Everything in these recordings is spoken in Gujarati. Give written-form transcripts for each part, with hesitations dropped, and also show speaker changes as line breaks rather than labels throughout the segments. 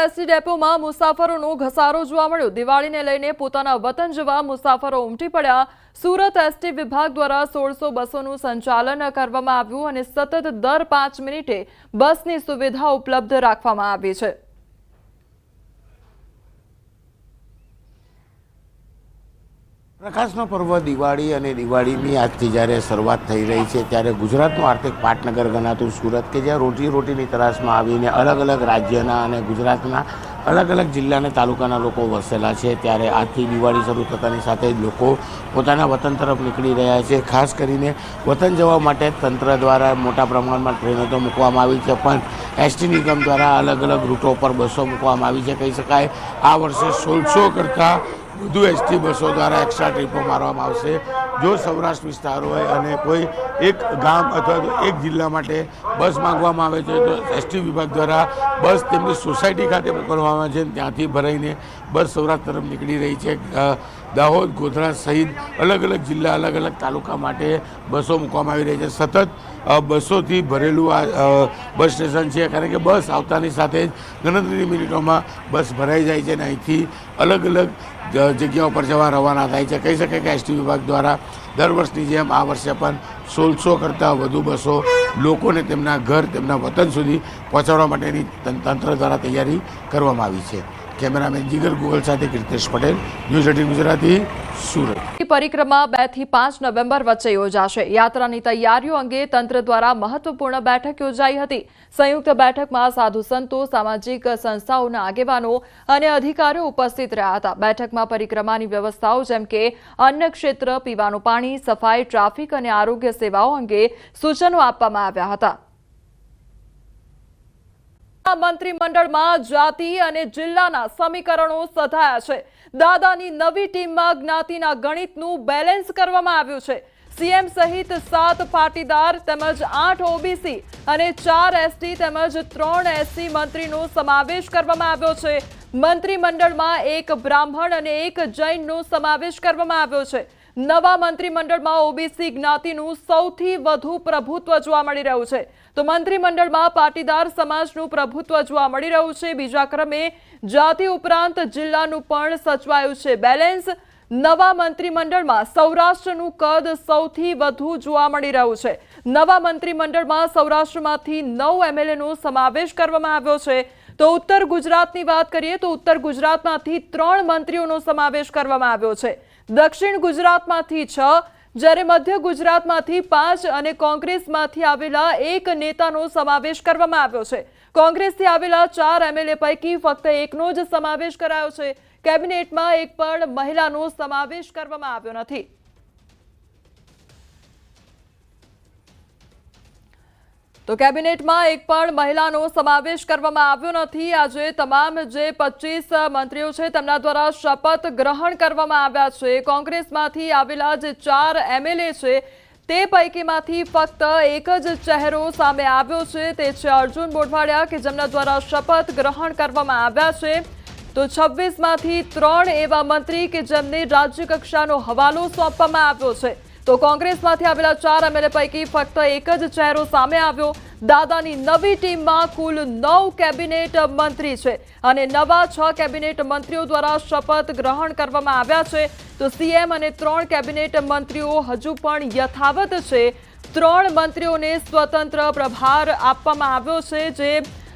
એસટી ડેપોમાં મુસાફરોનો ઘસારો જોવા મળ્યો। દિવાળીને લઈને પોતાના વતન જવા મુસાફરો ઉમટી પડ્યા। સુરત એસટી વિભાગ દ્વારા 1600 બસોનું સંચાલન કરવામાં આવ્યું અને સતત દર 5 મિનિટે બસની સુવિધા ઉપલબ્ધ રાખવામાં આવી છે।
પ્રકાશનો પર્વ દિવાળી અને દિવાળીની આજથી જ્યારે શરૂઆત થઈ રહી છે ત્યારે ગુજરાતનું આર્થિક પાટનગર ગણાતું સુરત કે જ્યાં રોટીની તરાશમાં આવીને અલગ અલગ રાજ્યના અને ગુજરાતના અલગ અલગ જિલ્લા અને તાલુકાના લોકો વસેલા છે, ત્યારે આજથી દિવાળી શરૂ થતાની સાથે જ લોકો પોતાના વતન તરફ નીકળી રહ્યા છે। ખાસ કરીને વતન જવા માટે તંત્ર દ્વારા મોટા પ્રમાણમાં ટ્રેનો તો મૂકવામાં આવી છે, પણ એસટી નિગમ દ્વારા અલગ અલગ રૂટો પર બસો મૂકવામાં આવી છે। કહી શકાય આ વર્ષે 1600 કરતાં વધુ એસટી બસો દ્વારા એક્સ્ટ્રા ટ્રીપો મારવામાં આવશે। જો સૌરાષ્ટ્ર વિસ્તાર હોય અને કોઈ એક ગામ અથવા તો એક જિલ્લા માટે બસ માંગવામાં આવે છે તો એસટી વિભાગ દ્વારા બસ તેમની સોસાયટી ખાતે મોકલવામાં આવે છે, ત્યાંથી ભરાઈને બસ સૌરાષ્ટ્ર તરફ નીકળી રહી છે। દાહોદ, ગોધરા સહિત અલગ અલગ જિલ્લા, અલગ અલગ તાલુકા માટે બસો મૂકવામાં આવી રહી છે। સતત બસોથી ભરેલું આ બસ સ્ટેશન છે, કારણ કે બસ આવતાની સાથે જ ગણતરીની મિનિટોમાં બસ ભરાઈ જાય છે અને અહીંથી અલગ અલગ જગ્યાઓ પર જવા રવાના થાય છે। કહી શકાય કે એસટી વિભાગ દ્વારા દર વર્ષની જેમ આ વર્ષે પણ 1600 કરતાં વધુ બસો લોકોને તેમના ઘર, તેમના વતન સુધી પહોંચાડવા માટેની તંત્ર દ્વારા તૈયારી કરવામાં આવી છે। કેમેરામેન જીગર ગૂગલ સાથે કીર્તેશ પટેલ, ન્યૂઝ 18 ગુજરાતી, સુરત।
પરિક્રમા 2 થી 5 નવેમ્બર વચ્ચે યોજાશે। યાત્રાની તૈયારીઓ અંગે તંત્ર દ્વારા મહત્વપૂર્ણ બેઠક યોજાઈ હતી। સંયુક્ત બેઠકમાં સાધુ સંતો, સામાજિક સંસ્થાઓના આગેવાનો અને અધિકારીઓ ઉપસ્થિત રહ્યા હતા। બેઠકમાં પરિક્રમાની વ્યવસ્થાઓ જેમ કે અન્ન ક્ષેત્ર, પીવાનું પાણી, સફાઈ, ટ્રાફિક અને આરોગ્ય સેવાઓ અંગે સૂચનો આપવામાં આવ્યા હતા। મંત્રીમંડળમાં જાતિ અને જિલ્લાના સમીકરણો સધાયા છે। દાદાની નવી ટીમમાં જ્ઞાતિના ગણિતનું બેલેન્સ કરવામાં આવ્યું છે। સીએમ સહિત 7 પાટીદાર તેમજ 8 ઓબીસી અને 4 એસટી તેમજ 3 એસસી મંત્રીનો સમાવેશ કરવામાં આવ્યો છે। મંત્રીમંડળમાં 1 બ્રાહ્મણ અને 1 જૈનનો સમાવેશ કરવામાં આવ્યો છે। નવા મંત્રીમંડળમાં ઓબીસી જ્ઞાતિનું સૌથી વધુ પ્રભુત્વ જોવા મળી રહ્યું છે, તો મંત્રીમંડળમાં પાટીદાર સમાજનું પ્રભુત્વ જોવા મળી રહ્યું છે। બીજા ક્રમે જાતિ ઉપરાંત જિલ્લાનું પણ સચવાયું છે બેલેન્સ। નવા મંત્રીમંડળમાં સૌરાષ્ટ્રનું કદ સૌથી વધુ જોવા મળી રહ્યું છે। નવા મંત્રીમંડળમાં સૌરાષ્ટ્રમાંથી 9 એમએલએનો સમાવેશ કરવામાં આવ્યો છે, તો ઉત્તર ગુજરાતની વાત કરીએ તો ઉત્તર ગુજરાતમાંથી 3 મંત્રીઓનો સમાવેશ કરવામાં આવ્યો છે। દક્ષિણ ગુજરાતમાંથી 6, જ્યારે મધ્ય ગુજરાતમાંથી 5 અને કોંગ્રેસમાંથી આવેલા 1 નેતાનો સમાવેશ કરવામાં આવ્યો છે। કોંગ્રેસથી આવેલા 4 એમએલએ પૈકી ફક્ત 1નો જ સમાવેશ કરાયો છે। કેબિનેટમાં એક પણ મહિલાનો સમાવેશ કરવામાં આવ્યો નથી। તો કેબિનેટમાં એક પણ મહિલાનો સમાવેશ કરવામાં આવ્યો નથી। આજે તમામ જે 25 મંત્રીઓ છે તેમના દ્વારા શપથ ગ્રહણ કરવામાં આવ્યા છે। કોંગ્રેસમાંથી આવેલા જે 4 એમએલએ છે તે પૈકીમાંથી ફક્ત એક જ ચહેરો સામે આવ્યો છે, તે છે અર્જુન મોઢવાડિયા, કે જેમના દ્વારા શપથ ગ્રહણ કરવામાં આવ્યા છે। તો 26માંથી 3 એવા મંત્રી કે જેમને રાજ્ય કક્ષાનો હવાલો સોંપવામાં આવ્યો છે। તો કોંગ્રેસમાંથી આવેલા 4 એમએલએ પૈકી ફક્ત એક જ ચહેરો સામે આવ્યો। દાદાની નવી ટીમમાં કુલ 9 કેબિનેટ મંત્રી છે અને નવા 6 કેબિનેટ મંત્રીઓ દ્વારા શપથ ગ્રહણ કરવામાં આવ્યા છે। તો સીએમ અને 3 કેબિનેટ મંત્રીઓ હજુ પણ યથાવત છે। 3 મંત્રીઓને સ્વતંત્ર પ્રભાર આપવામાં આવ્યો છે, જે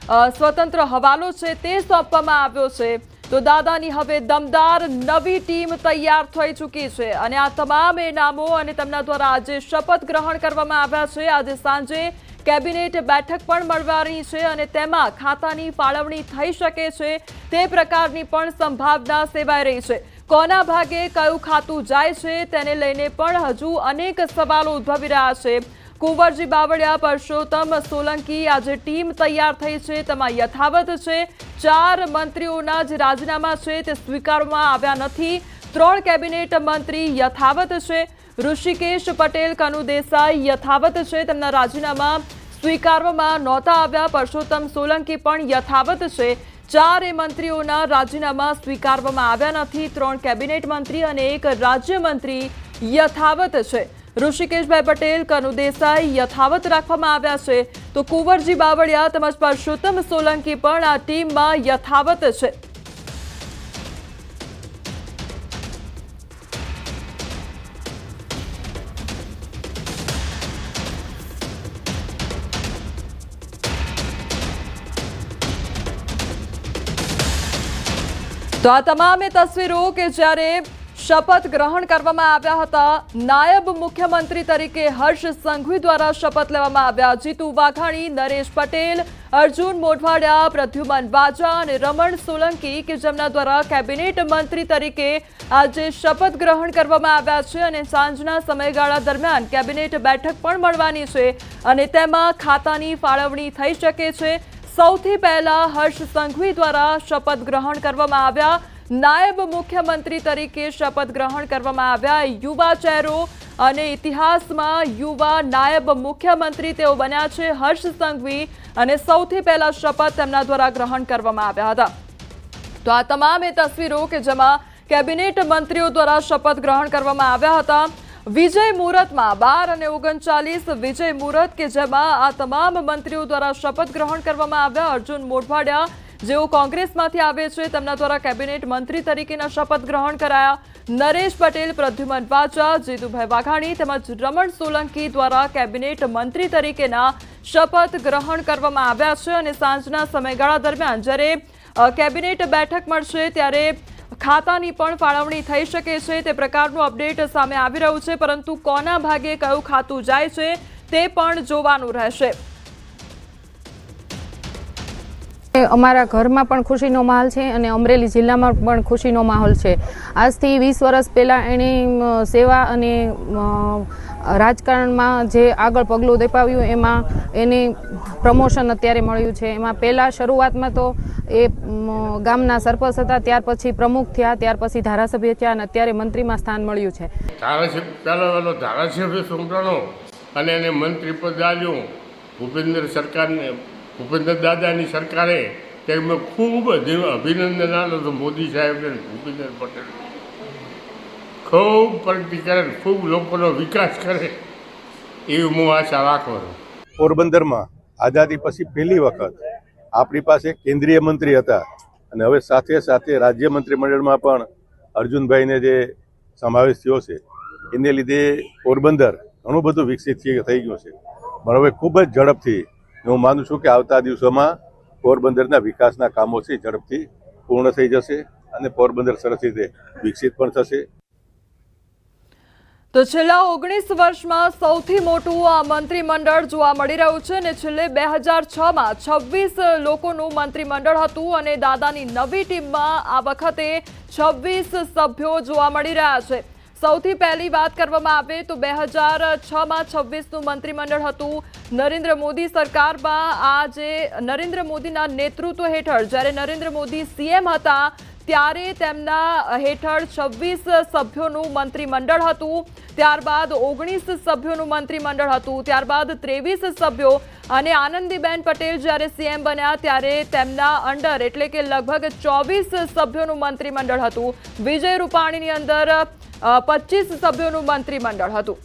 સ્વતંત્ર હવાલો છે તે સોંપવામાં આવ્યો છે। તો દાદાની હવે દમદાર નવી ટીમ તૈયાર થઈ ચૂકી છે અને આ તમામ નામો અને તેમના દ્વારા આજે શપથ ગ્રહણ કરવામાં આવ્યા છે। આજે સાંજે કેબિનેટ બેઠક પણ મળવાની છે અને તેમાં ખાતાની ફાળવણી થઈ શકે છે તે પ્રકારની પણ સંભાવના સેવાઈ રહી છે। કોના ભાગે કયું ખાતું જાય છે તેને લઈને પણ હજુ અનેક સવાલો ઉદ્ભવી રહ્યા છે। કુંવરજી બાવળિયા, પરસોત્તમ સોલંકી આજે ટીમ તૈયાર થઈ છે તેમાં યથાવત છે। 4 મંત્રીઓના જે રાજીનામા છે તે સ્વીકારવામાં આવ્યા નથી। 3 કેબિનેટ મંત્રી યથાવત છે। ઋષિકેશ પટેલ, કનુ દેસાઈ યથાવત છે, તેમના રાજીનામા સ્વીકારવામાં નહોતા આવ્યા। પરસોત્તમ સોલંકી પણ યથાવત છે। 4 મંત્રીઓના રાજીનામા સ્વીકારવામાં આવ્યા નથી। 3 કેબિનેટ મંત્રી અને 1 રાજ્યમંત્રી યથાવત છે। ઋષિકેશભાઈ પટેલ, કનુ દેસાઈ યથાવત રાખવામાં આવ્યા છે, તો કુંવરજી બાવળિયા તેમજ પરસોત્તમ સોલંકી પણ આ ટીમમાં યથાવત છે. તો આ તમામે તસવીરો કે જ્યારે શપથ ગ્રહણ કરવામાં આવ્યા હતા, નાયબ મુખ્યમંત્રી તરીકે હર્ષ સંઘવી દ્વારા શપથ લેવામાં આવ્યા. જીતુ વાઘાણી, નરેશ પટેલ, અર્જુન મોઢવાડિયા, પ્રદ્યુમન વાજા અને રમણ સોલંકી કે જેમના દ્વારા કેબિનેટ મંત્રી તરીકે આજે શપથ ગ્રહણ કરવામાં આવ્યા છે અને સાંજના સમયગાળા દરમિયાન કેબિનેટ બેઠક પણ મળવાની છે અને તેમાં ખાતાની ફાળવણી થઈ શકે છે. સૌથી પહેલા હર્ષ સંઘવી દ્વારા શપથ ગ્રહણ કરવામાં આવ્યા. નાયબ મુખ્યમંત્રી તરીકે શપથ ગ્રહણ કરવામાં આવ્યા. યુવા ચહેરો અને ઇતિહાસમાં યુવા નાયબ મુખ્યમંત્રી તેઓ બન્યા છે હર્ષ સંઘવી, અને સૌથી પહેલા શપથ તેમના દ્વારા ગ્રહણ કરવામાં આવ્યા હતા. તો આ તમામ તસવીરો કે જેમાં કેબિનેટ મંત્રીઓ દ્વારા શપથ ગ્રહણ કરવામાં આવ્યા હતા. વિજય મુહૂર્તમાં 12 અને 39 વિજય મુહૂર્ત કે જેમાં આ તમામ મંત્રીઓ દ્વારા શપથ ગ્રહણ કરવામાં આવ્યા. અર્જુન મોઢવાડિયા જેઓ કોંગ્રેસમાંથી આવે છે તેમના દ્વારા કેબિનેટ મંત્રી તરીકેના શપથ ગ્રહણ કરાયા. નરેશ પટેલ, પ્રદ્યુમન વાજા, જીતુભાઈ વાઘાણી તેમજ રમણ સોલંકી દ્વારા કેબિનેટ મંત્રી તરીકેના શપથ ગ્રહણ કરવામાં આવ્યા છે અને સાંજના સમયગાળા દરમિયાન જ્યારે કેબિનેટ બેઠક મળશે ત્યારે ખાતાની પણ ફાળવણી થઈ શકે છે તે પ્રકારનું અપડેટ સામે આવી રહ્યું છે, પરંતુ કોના ભાગે કયું ખાતું જાય છે તે પણ જોવાનું રહેશે.
અમારા ઘરમાં પણ ખુશીનો માહોલ છે અને અમરેલી જિલ્લામાં પણ ખુશીનો માહોલ છે. આજથી 20 વર્ષ પહેલાં એણે સેવા અને રાજકારણમાં જે આગળ પગલું દેપાવ્યું એમાં એને પ્રમોશન અત્યારે મળ્યું છે. એમાં પહેલાં શરૂઆતમાં તો એ ગામના સરપંચ હતા, ત્યાર પછી પ્રમુખ થયા, ત્યાર પછી ધારાસભ્ય થયા અને અત્યારે મંત્રીમાં સ્થાન મળ્યું છે.
પહેલો ધારાસભ્ય ચૂંટાણો અને એને મંત્રી પદ આપ્યું ભૂપેન્દ્ર દાદાની સરકારે, તેમાં ખૂબ અભિનંદન આપ્યો હતો મોદી સાહેબને, ભૂપેન્દ્ર પટેલ ખૂબ પ્રગતિ કરે, ખૂબ લોકોનો વિકાસ કરે એવી હું આશા રાખું છું.
પોરબંદરમાં આઝાદી પછી પહેલી વખત આપણી પાસે કેન્દ્રીય મંત્રી હતા અને હવે સાથે સાથે રાજ્ય મંત્રીમંડળમાં પણ અર્જુનભાઈને જે સમાવેશ થયો છે એને લીધે પોરબંદર ઘણું બધું વિકસિત થઈ ગયું છે. પણ હવે ખૂબ જ ઝડપથી હું માનું છું કે આવતા દિવસોમાં પોરબંદરના વિકાસના કામો છે ઝડપથી પૂર્ણ થઈ જશે અને પોરબંદર સરસ રીતે વિકસિત પણ થશે.
તો છેલ્લા 19 વર્ષમાં સૌથી મોટું આ મંત્રીમંડળ જોવા મળી રહ્યું છે અને છેલ્લે 2006માં 26 લોકોનું મંત્રીમંડળ હતું અને દાદાની નવી ટીમમાં આ વખતે 26 સભ્યો જોવા મળી રહ્યા છે. સૌથી પહેલી વાત કરવામાં આવે તો 2006માં 26નું મંત્રીમંડળ હતું. નરેન્દ્ર મોદી સરકારમાં આ જે નરેન્દ્ર મોદીના નેતૃત્વ હેઠળ જ્યારે નરેન્દ્ર મોદી સીએમ હતા ત્યારે તેમના હેઠળ 26 સભ્યોનું મંત્રીમંડળ હતું. ત્યારબાદ 19 સભ્યોનું મંત્રીમંડળ હતું. ત્યારબાદ 23 સભ્યો અને આનંદીબેન પટેલ જ્યારે સીએમ બન્યા ત્યારે તેમના અંડર એટલે કે લગભગ 24 સભ્યોનું મંત્રીમંડળ હતું. વિજય રૂપાણીની અંદર 25 સભ્યોનું મંત્રીમંડળ હતું.